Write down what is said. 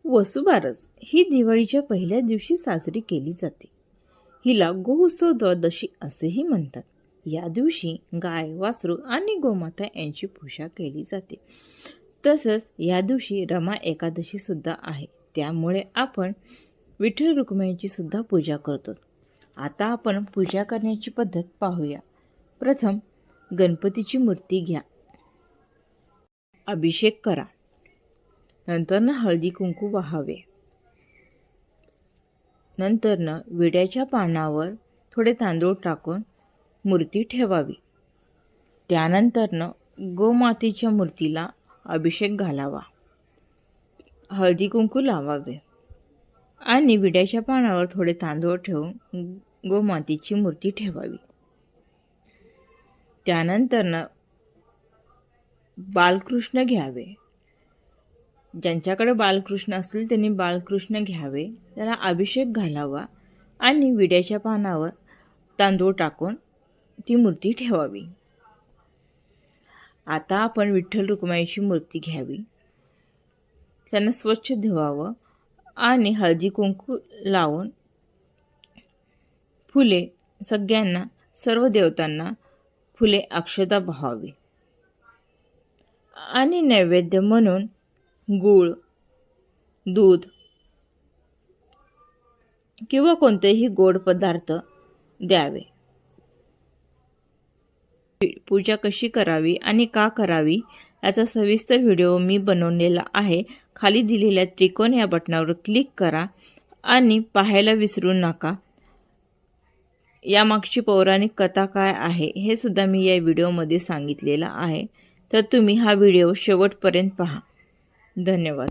वसुबारस ही दिवाळीच्या पहिल्या दिवशी साजरी केली जाते. हिला गोउत्सव द्वादशी असेही म्हणतात. या दिवशी गाय, वासरू आणि गोमाता यांची पूजा केली जाते. तसंच या दिवशी रमा एकादशी सुद्धा आहे. त्यामुळे आपण विठ्ठल रुक्मिणीची सुद्धा पूजा करतो. आता आपण पूजा करण्याची पद्धत पाहूया. प्रथम गणपतीची मूर्ती घ्या, अभिषेक करा, नंतर हळदी कुंकू वाहावे. नंतर विड्याच्या पानावर थोडे तांदूळ टाकून मूर्ती ठेवावी. त्यानंतर गोमातेच्या मूर्तीला अभिषेक घालावा, हळदी कुंकू लावावे आणि विड्याच्या पानावर थोडे तांदूळ ठेवून गोमातेची मूर्ती ठेवावी. त्यानंतर बालकृष्ण घ्यावे. ज्यांच्याकडे बालकृष्ण असतील त्यांनी बालकृष्ण घ्यावे, त्याला अभिषेक घालावा आणि विड्याच्या पानावर तांदूळ टाकून ती मूर्ती ठेवावी. आता आपण विठ्ठल रुक्मिणीची मूर्ती घ्यावी, त्यांना स्वच्छ धुवावं आणि हळदी कुंकू लावून फुले सगळ्यांना, सर्व देवतांना फुले अक्षता वाहावी आणि नैवेद्य म्हणून गूळ, दूध किंवा कोणतेही गोड पदार्थ द्यावे. पूजा कशी करावी आणि का करावी याचा सविस्तर व्हिडिओ मी बनवलेला आहे. खाली दिलेल्या त्रिकोण या बटनावर क्लिक करा आणि पाहायला विसरू नका. यामागची पौराणिक कथा काय आहे हे सुद्धा मी या व्हिडिओमध्ये सांगितलेलं आहे. तर तुम्ही हा व्हिडिओ शेवटपर्यंत पहा. धन्यवाद.